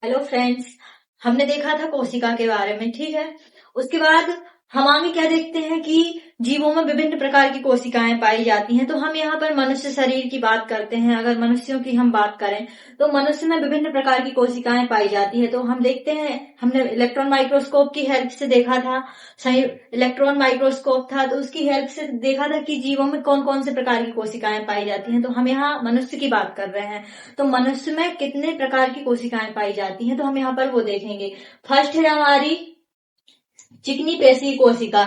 Hello friends, हमने देखा था कोशिका के बारे में। ठीक है, उसके बाद हम आगे क्या देखते हैं कि जीवों में विभिन्न प्रकार की कोशिकाएं पाई जाती हैं। तो हम यहाँ पर मनुष्य शरीर की बात करते हैं। अगर मनुष्यों की हम बात करें तो मनुष्य में विभिन्न प्रकार की कोशिकाएं पाई जाती है। तो हम देखते हैं, हमने इलेक्ट्रॉन माइक्रोस्कोप की हेल्प से देखा था, सही इलेक्ट्रॉन माइक्रोस्कोप था, तो उसकी हेल्प से देखा था कि जीवों में कौन कौन से प्रकार की कोशिकाएं पाई जाती हैं। तो हम यहाँ मनुष्य की बात कर रहे हैं, तो मनुष्य में कितने प्रकार की कोशिकाएं पाई जाती हैं, तो हम यहाँ पर वो देखेंगे। फर्स्ट है हमारी चिकनी पेशी कोशिका।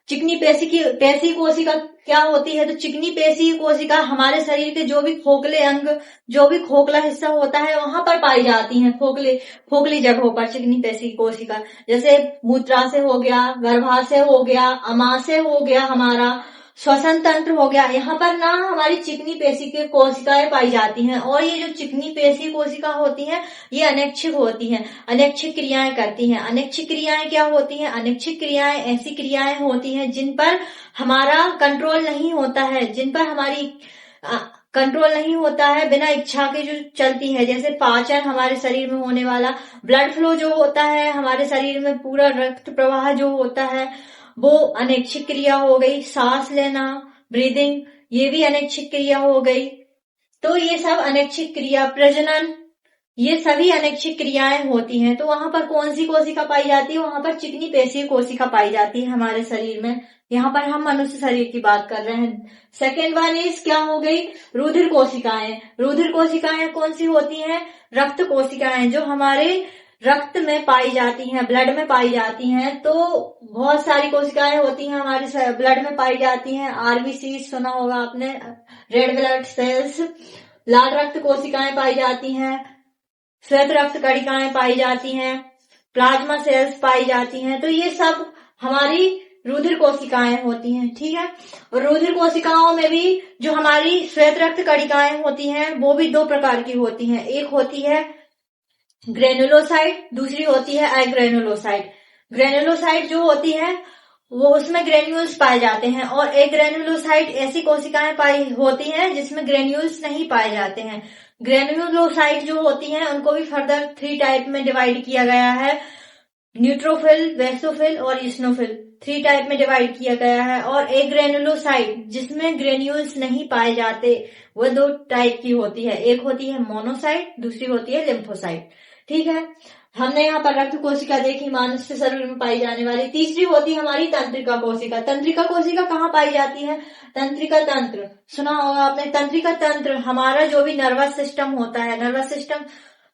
चिकनी पेशी कोशिका क्या होती है? तो चिकनी पेशी कोशिका हमारे शरीर के जो भी खोखले अंग, जो भी खोखला हिस्सा होता है वहां पर पाई जाती हैं। खोखली जगहों पर चिकनी पेशी कोशिका, जैसे मूत्राशय हो गया, गर्भाशय हो गया, अमाशय हो गया, हमारा श्वसन तंत्र हो गया, यहाँ पर ना हमारी चिकनी पेशी की कोशिकाएं पाई जाती हैं। और ये जो चिकनी पेशी कोशिका होती हैं ये अनैच्छिक होती हैं, अनैच्छिक क्रियाएं करती हैं। अनैच्छिक क्रियाएं क्या होती हैं? अनैच्छिक क्रियाएं ऐसी क्रियाएं होती हैं जिन पर हमारा कंट्रोल नहीं होता है, जिन पर हमारी कंट्रोल नहीं होता है, बिना इच्छा के जो चलती है। जैसे पाचन, हमारे शरीर में होने वाला ब्लड फ्लो जो होता है, हमारे शरीर में पूरा रक्त प्रवाह जो होता है वो अनैच्छिक क्रिया हो गई। सांस लेना, ब्रीदिंग, ये भी अनैच्छिक क्रिया हो गई। तो ये सब अनैच्छिक क्रिया, प्रजनन, ये सभी अनैच्छिक क्रियाएं होती हैं। तो वहां पर कौन सी कोशिका पाई जाती है? वहां पर चिकनी पेशी कोशिका पाई जाती है हमारे शरीर में। यहाँ पर हम मनुष्य शरीर की बात कर रहे हैं। सेकेंड वन इज क्या हो गई? रुधिर कोशिकाएं। रुधिर कोशिकाएं कौन सी होती हैं? रक्त कोशिकाएं, जो हमारे रक्त में पाई जाती हैं, ब्लड में पाई जाती हैं। तो बहुत सारी कोशिकाएं होती हैं हमारे ब्लड में पाई जाती हैं। आरबीसी सुना होगा आपने, रेड ब्लड सेल्स। लाल रक्त कोशिकाएं पाई जाती हैं, श्वेत रक्त कणिकाएं पाई जाती हैं, प्लाज्मा सेल्स पाई जाती हैं। तो ये सब हमारी रुधिर कोशिकाएं होती हैं। ठीक है, और रुधिर कोशिकाओं में भी जो हमारी श्वेत रक्त कणिकाएं होती हैं वो भी दो प्रकार की होती हैं। एक होती है ग्रेनुलोसाइट, दूसरी होती है एग्रेनुलोसाइट। ग्रेनुलोसाइट जो होती है वो उसमें ग्रेन्यूल्स पाए जाते हैं, और एक ग्रेनुलोसाइट ऐसी कोशिकाएं पाई होती हैं जिसमें ग्रेन्यूल्स नहीं पाए जाते हैं। ग्रेनुलोसाइट जो होती हैं उनको भी फर्दर 3 टाइप में डिवाइड किया गया है, न्यूट्रोफिल, बेसोफिल और इस्नोफिल। 3 टाइप में डिवाइड किया गया है। और एक ग्रेनुलोसाइट जिसमें ग्रेन्यूल्स नहीं पाए जाते वो 2 टाइप की होती है। एक होती है मोनोसाइट, दूसरी होती है लिम्फोसाइट। ठीक है, हमने यहाँ पर रक्त कोशिका देखी, मनुष्य शरीर में पाई जाने वाली। तीसरी होती है हमारी तंत्रिका कोशिका। तंत्रिका कोशिका कहाँ पाई जाती है? तंत्रिका तंत्र सुना होगा आपने। तंत्रिका तंत्र हमारा जो भी नर्वस सिस्टम होता है, नर्वस सिस्टम,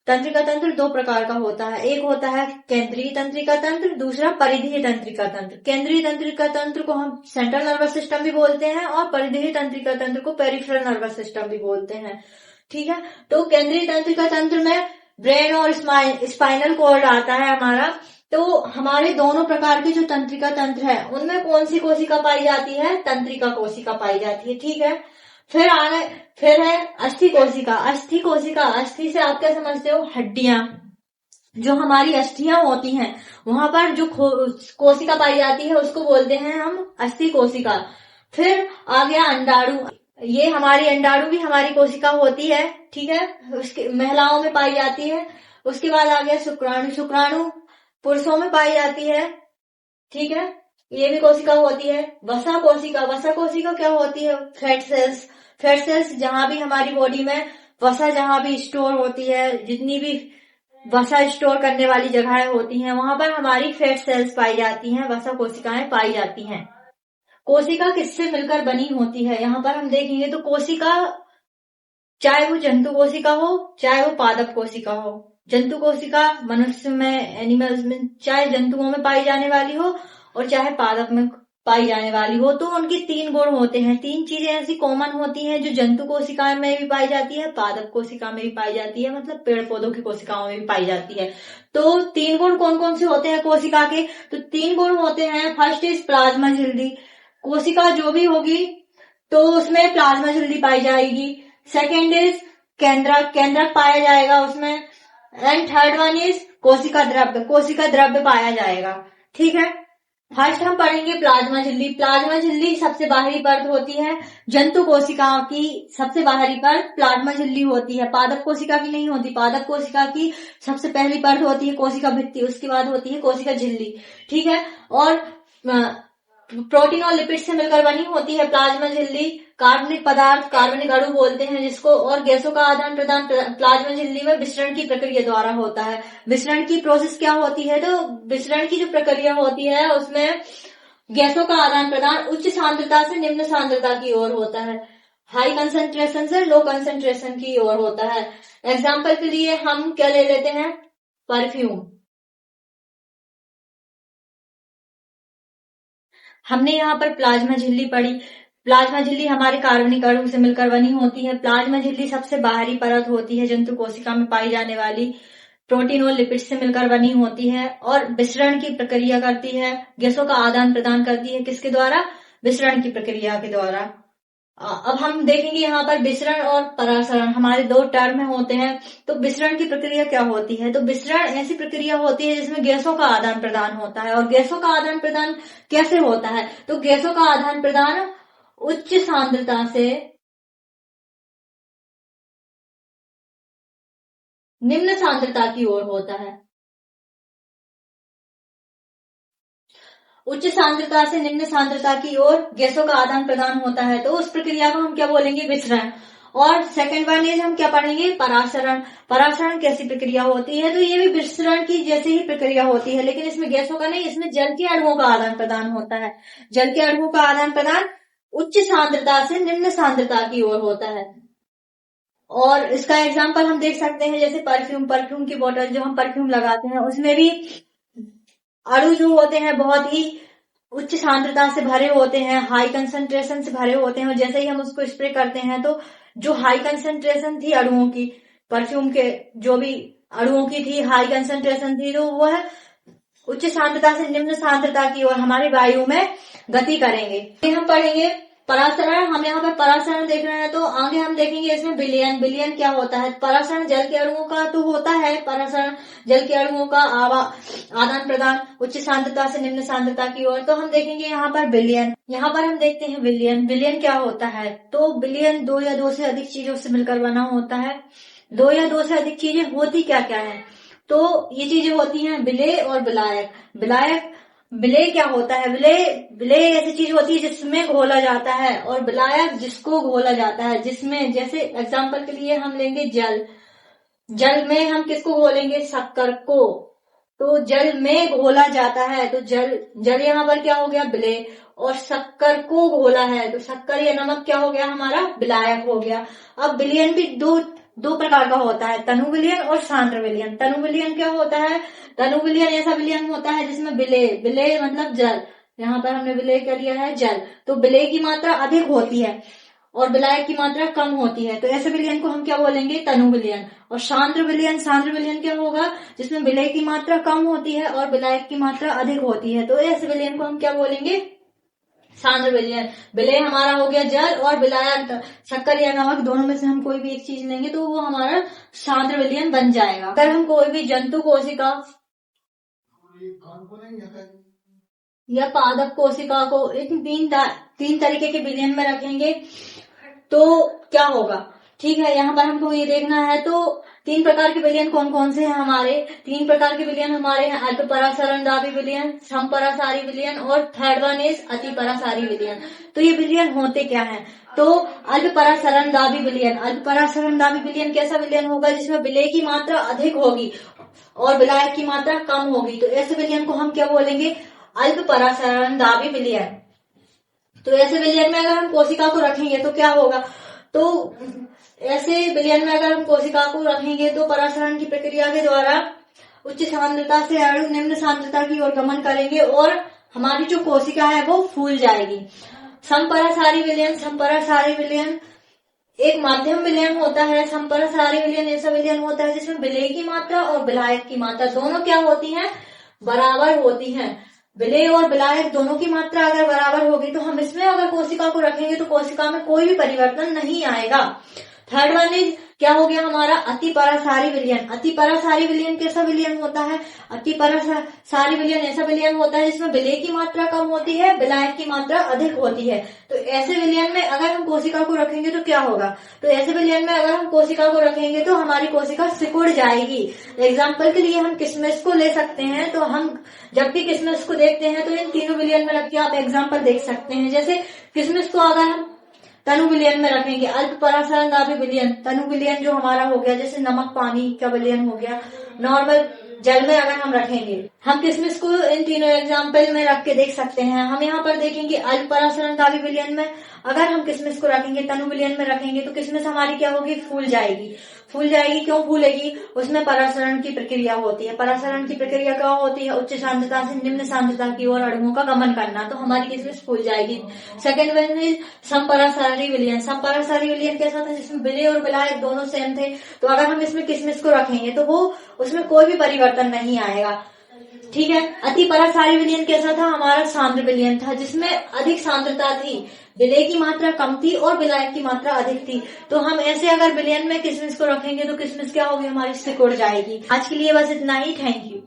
तंत्रिका तंत्र 2 प्रकार का होता है। एक होता है केंद्रीय तंत्रिका तंत्र, दूसरा परिधीय तंत्रिका तंत्र। केंद्रीय तंत्रिका तंत्र को हम सेंट्रल नर्वस सिस्टम भी बोलते हैं, और परिधीय तंत्रिका तंत्र को पेरिफेरल नर्वस सिस्टम भी बोलते हैं। ठीक है, तो केंद्रीय तंत्रिका तंत्र में ब्रेन और स्पाइनल कॉर्ड आता है हमारा। तो हमारे दोनों प्रकार के जो तंत्रिका तंत्र है उनमें कौन सी कोशिका पाई जाती है? तंत्रिका कोशिका पाई जाती है। ठीक है, फिर है अस्थि कोशिका। अस्थि कोशिका, अस्थि से आप क्या समझते हो? हड्डियां। जो हमारी अस्थियां होती हैं वहां पर जो कोशिका पाई जाती है उसको बोलते हैं हम अस्थि कोशिका। फिर आ गया अंडाणु। ये हमारी अंडाणु भी हमारी कोशिका होती है। ठीक है, उसके महिलाओं में पाई जाती है। उसके बाद आ गया शुक्राणु। शुक्राणु पुरुषों में पाई जाती है। ठीक है, ये भी कोशिका होती है। वसा कोशिका। वसा कोशिका क्या होती है? Fat cells. फैट सेल्स जहां भी हमारी बॉडी में वसा जहां भी स्टोर होती है, जितनी भी वसा स्टोर करने वाली जगहें होती हैं वहां पर हमारी फैट सेल्स पाई जाती हैं, वसा कोशिकाएं पाई जाती हैं। कोशिका किससे मिलकर बनी होती है? यहाँ पर हम देखेंगे तो कोशिका, चाहे वो जंतु कोशिका हो चाहे वो पादप कोशिका हो। जंतु कोशिका मनुष्य में, एनिमल्स में, चाहे जंतुओं में पाई जाने वाली हो और चाहे पादप में पाई जाने वाली हो, तो उनके 3 गुण होते हैं। 3 चीजें ऐसी कॉमन होती हैं जो जंतु कोशिका में भी पाई जाती है, पादप कोशिका में भी पाई जाती है, मतलब पेड़ पौधों की कोशिकाओं में भी पाई जाती है। तो 3 गुण कौन कौन से होते हैं कोशिका के? तो 3 गुण होते हैं। फर्स्ट इज प्लाज्मा झिल्ली। कोशिका जो भी होगी तो उसमें प्लाज्मा झिल्ली पाई जाएगी। सेकेंड इज केंद्रक। केंद्रक पाया जाएगा उसमें। एंड थर्ड वन इज कोशिका द्रव्य। कोशिका द्रव्य पाया जाएगा। ठीक है, फर्स्ट हम पढ़ेंगे प्लाज्मा झिल्ली। प्लाज्मा झिल्ली सबसे बाहरी परत होती है जंतु कोशिकाओं की। सबसे बाहरी परत प्लाज्मा झिल्ली होती है, पादप कोशिका की नहीं होती। पादप कोशिका की सबसे पहली परत होती है कोशिका भित्ति, उसके बाद होती है कोशिका झिल्ली, ठीक है। और प्रोटीन और लिपिड से मिलकर बनी होती है प्लाज्मा झिल्ली। कार्बनिक पदार्थ, कार्बनिक अणु बोलते हैं जिसको, और गैसों का आदान प्रदान प्लाज्मा झिल्ली में विसरण की प्रक्रिया द्वारा होता है। विसरण की प्रोसेस क्या होती है, तो विसरण की जो प्रक्रिया होती है उसमें गैसों का आदान प्रदान उच्च सांद्रता से निम्न सांद्रता की ओर होता है, हाई कंसंट्रेशन से लो कंसंट्रेशन की ओर होता है। एग्जाम्पल के लिए हम क्या ले लेते हैं, परफ्यूम। हमने यहाँ पर प्लाज्मा झिल्ली पढ़ी। प्लाज्मा झिल्ली हमारे कार्बनिक अणु से मिलकर बनी होती है। प्लाज्मा झिल्ली सबसे बाहरी परत होती है जंतु कोशिका में पाई जाने वाली, प्रोटीन और लिपिड से मिलकर बनी होती है और विसरण की प्रक्रिया करती है, गैसों का आदान प्रदान करती है। किसके द्वारा, विसरण की प्रक्रिया के द्वारा। अब हम देखेंगे यहाँ पर विसरण और परासरण हमारे दो टर्म होते हैं। तो विसरण की प्रक्रिया क्या होती है, तो विसरण ऐसी प्रक्रिया होती है जिसमें गैसों का आदान प्रदान होता है। और गैसों का आदान प्रदान कैसे होता है, तो गैसों का आदान प्रदान उच्च सांद्रता से निम्न सांद्रता की ओर होता है। उच्च सांद्रता से निम्न सांद्रता की ओर गैसों का आदान प्रदान होता है, तो उस प्रक्रिया को हम क्या बोलेंगे, विसरण। और सेकंड वन इज हम क्या पढ़ेंगे, परासरण। परासरण कैसी प्रक्रिया होती है, तो ये भी विसरण की जैसी ही प्रक्रिया होती है, लेकिन इसमें गैसों का नहीं, इसमें जल के अणुओं का आदान प्रदान होता है। जल के अणुओं का आदान प्रदान उच्च सांद्रता से निम्न सांद्रता की ओर होता है। और इसका एग्जाम्पल हम देख सकते हैं, जैसे परफ्यूम। परफ्यूम की बोतल जो हम परफ्यूम लगाते हैं उसमें भी अणु जो होते हैं बहुत ही उच्च सांद्रता से भरे होते हैं, हाई कंसंट्रेशन से भरे होते हैं। और जैसे ही हम उसको स्प्रे करते हैं तो जो हाई कंसंट्रेशन थी अणुओं की, परफ्यूम के जो भी अणुओं की थी, हाई कंसंट्रेशन थी, तो वह उच्च सांद्रता से निम्न सांद्रता की ओर हमारी वायु में गति करेंगे। हम पढ़ेंगे परासरण। हम यहाँ पर परासरण देख रहे हैं, तो आगे हम देखेंगे इसमें विलयन। विलयन क्या होता है, परासरण जल के अणुओं का तो होता है, परासरण जल के अणुओं का आदान प्रदान उच्च सांद्रता से निम्न सांद्रता की ओर। तो हम देखेंगे यहाँ पर विलयन। यहाँ पर हम देखते हैं विलयन। विलयन क्या होता है, तो विलयन दो या दो से अधिक चीजों से मिलकर बना होता है। दो या दो से अधिक चीजें होती क्या क्या है, तो ये चीजें होती हैं विलेय और विलायक। विलायक, विलेय क्या होता है, विलेय ऐसी चीज होती है जिसमें घोला जाता है, और विलायक जिसको घोला जाता है, जिसमें, जैसे एग्जांपल के लिए हम लेंगे जल। जल में हम किसको घोलेंगे, शक्कर को, तो जल में घोला जाता है, तो जल यहाँ पर क्या हो गया, विलेय। और शक्कर को घोला है, तो शक्कर या नमक क्या हो गया, हमारा विलायक हो गया। अब विलयन भी दो प्रकार का होता है, तनु विलयन और सांद्र विलयन। तनु विलयन क्या होता है, तनु विलयन ऐसा विलयन होता है जिसमें विलेय मतलब जल, यहाँ पर हमने विलेय कर लिया है जल, तो विलेय की मात्रा अधिक होती है और विलायक की मात्रा कम होती है, तो ऐसे विलयन को हम क्या बोलेंगे, तनु विलयन। और सांद्र विलयन क्या होगा, जिसमें विलेय की मात्रा कम होती है और विलायक की मात्रा अधिक होती है, तो ऐसे विलयन को हम क्या बोलेंगे, सांद्र विलयन। विलेय हमारा हो गया जल, और विलायक शक्कर या नमक, दोनों में से हम कोई भी एक चीज लेंगे तो वो हमारा सांद्र विलयन बन जाएगा। अगर हम कोई भी जंतु कोशिका या पादप कोशिका को इन तीन तरीके के विलयन में रखेंगे तो क्या होगा, ठीक है। यहाँ पर हमको ये देखना है, तो तीन प्रकार के विलयन कौन कौन से हैं हमारे, तीन प्रकार के विलयन हमारे हैं, अल्प परासरणदाबी विलयन, समपरासारी विलयन, और थर्ड वन इज अति परासारी विलयन। तो ये विलयन होते क्या हैं, तो अल्प परासरणदाबी विलयन। अल्प परासरणदाबी विलयन कैसा विलयन होगा, जिसमें विलेय की मात्रा अधिक होगी और विलायक की मात्रा कम होगी, तो ऐसे विलयन को हम क्या बोलेंगे, अल्प परासरणदाबी विलयन। तो ऐसे विलयन में अगर हम कोशिका को रखेंगे तो क्या होगा, तो ऐसे विलयन में अगर हम कोशिका को रखेंगे तो परासरण की प्रक्रिया के द्वारा उच्च सांद्रता से अणु निम्न सांद्रता की ओर गमन करेंगे और हमारी जो कोशिका है वो फूल जाएगी। समपरासारी विलयन एक माध्यम विलयन होता है। समपरासारी विलयन ऐसा विलयन होता है जिसमें विलेय की मात्रा और विलायक की मात्रा दोनों क्या होती हैं, बराबर होती हैं। विलेय और विलायक दोनों की मात्रा अगर बराबर होगी तो हम इसमें अगर कोशिका को रखेंगे तो कोशिका में कोई भी परिवर्तन नहीं आएगा। थर्ड वन इज क्या हो गया हमारा अति परासारी विलयन। अति परासारी विलयन कैसा विलयन होता है? अति परासारी विलयन ऐसा विलयन होता है जिसमें विलेय की मात्रा कम होती है, विलायक की मात्रा अधिक होती है। तो ऐसे विलयन में अगर हम कोशिका को रखेंगे तो क्या होगा? तो ऐसे विलयन में अगर हम कोशिका को रखेंगे तो हमारी कोशिका सिकुड़ जाएगी। एग्जाम्पल के लिए हम किशमिश को ले सकते हैं। तो हम जब भी किशमिश को देखते हैं तो इन तीनों विलयन में रख के आप एग्जाम्पल देख सकते हैं। जैसे किशमिश को अगर हम तनु विलयन में रखेंगे, अल्प परासारंगाभी विलयन, तनु विलयन जो हमारा हो गया, जैसे नमक पानी का विलयन हो गया, नॉर्मल जल में अगर हम रखेंगे, हम किशमिश को इन तीनों एग्जाम्पल में रख के देख सकते हैं। हम यहाँ पर देखेंगे अल्प परासारंगाभी विलयन में अगर हम किशमिश को रखेंगे, तनु विलयन में रखेंगे तो किशमिश हमारी क्या होगी? फूल जाएगी। फूल जाएगी, क्यों फूलेगी? उसमें परासरण की प्रक्रिया होती है। परासरण की प्रक्रिया क्या होती है? उच्च सांद्रता से निम्न सांद्रता की ओर अणुओं का गमन करना, तो हमारी किशमिश फूल जाएगी। सेकेंड वन इज समपरासारी विलयन। समपरासारी विलयन कैसा था? जिसमें विलेय और विलायक दोनों सेम थे। तो अगर हम इसमें किशमिश को रखेंगे तो वो उसमें कोई भी परिवर्तन नहीं आएगा। ठीक है। अति परासारी विलयन कैसा था? हमारा सांद्र विलयन था, जिसमें अधिक सांद्रता थी, विलेय की मात्रा कम थी और विलायक की मात्रा अधिक थी। तो हम ऐसे अगर विलयन में किशमिश को रखेंगे तो किशमिश क्या होगी? हमारी सिकुड़ जाएगी। आज के लिए बस इतना ही। Thank you.